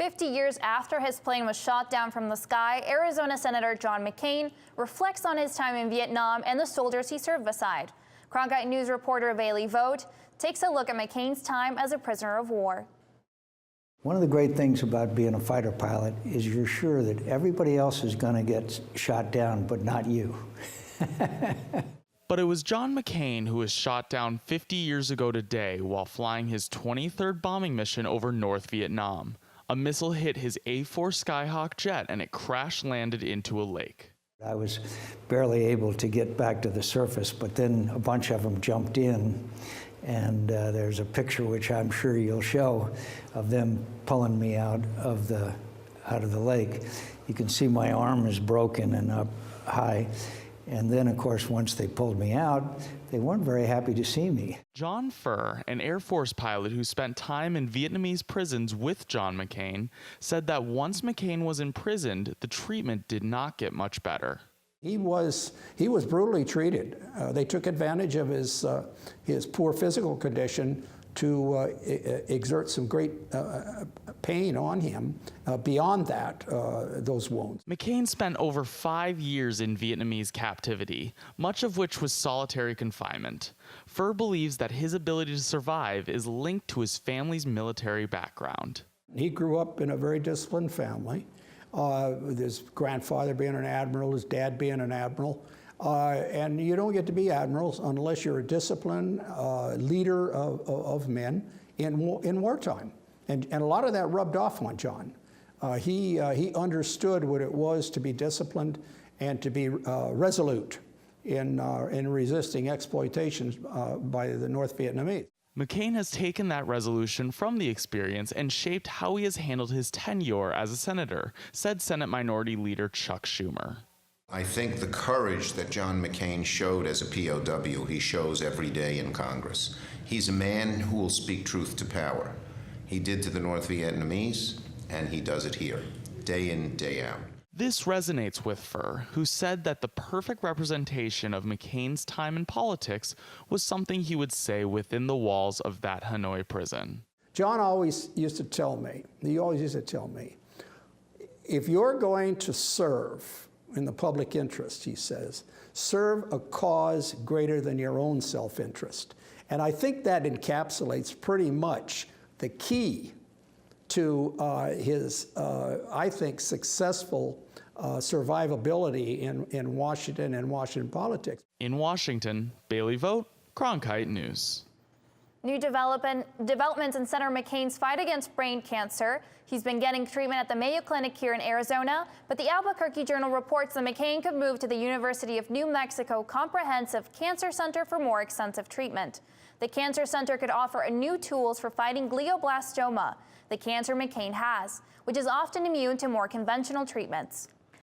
50 years after his plane was shot down from the sky, Arizona Senator John McCain reflects on his time in Vietnam and the soldiers he served beside. Cronkite News reporter Vogt takes a look at McCain's time as a prisoner of war. One of the great things about being a fighter pilot is you're sure that everybody else is going to get shot down, but not you. But it was John McCain who was shot down 50 years ago today while flying his 23rd bombing mission over North Vietnam. A missile hit his A-4 Skyhawk jet and it crash-landed into a lake. I was barely able to get back to the surface, but then a bunch of them jumped in, and there's a picture which I'm sure you'll show of them pulling me out of the lake. You can see my arm is broken and up high. And then, of course, once they pulled me out, they weren't very happy to see me. John Pher, an Air Force pilot who spent time in Vietnamese prisons with John McCain, said that once McCain was imprisoned, the treatment did not get much better. He was brutally treated. They took advantage of his poor physical condition to exert some great pain on him beyond that, those wounds. McCain spent over 5 years in Vietnamese captivity, much of which was solitary confinement. Pher believes that his ability to survive is linked to his family's military background. He grew up in a very disciplined family, with his grandfather being an admiral, his dad being an admiral. And you don't get to be admirals unless you're a disciplined leader of men in wartime. And a lot of that rubbed off on John. He understood what it was to be disciplined and to be resolute in resisting exploitation by the North Vietnamese. McCain has taken that resolution from the experience and shaped how he has handled his tenure as a senator, said Senate Minority Leader Chuck Schumer. I think the courage that John McCain showed as a POW, he shows every day in Congress. He's a man who will speak truth to power. He did to the North Vietnamese, and he does it here, day in, day out. This resonates with Pher, who said that the perfect representation of McCain's time in politics was something he would say within the walls of that Hanoi prison. John always used to tell me, if you're going to serve in the public interest, he says, serve a cause greater than your own self-interest. And I think that encapsulates pretty much the key to his, I think, successful survivability in Washington and Washington politics. In Washington, Vogt, Cronkite News. New developments in Senator McCain's fight against brain cancer. He's been getting treatment at the Mayo Clinic here in Arizona, but the Albuquerque Journal reports that McCain could move to the University of New Mexico Comprehensive Cancer Center for more extensive treatment. The Cancer Center could offer new tools for fighting glioblastoma, the cancer McCain has, which is often immune to more conventional treatments.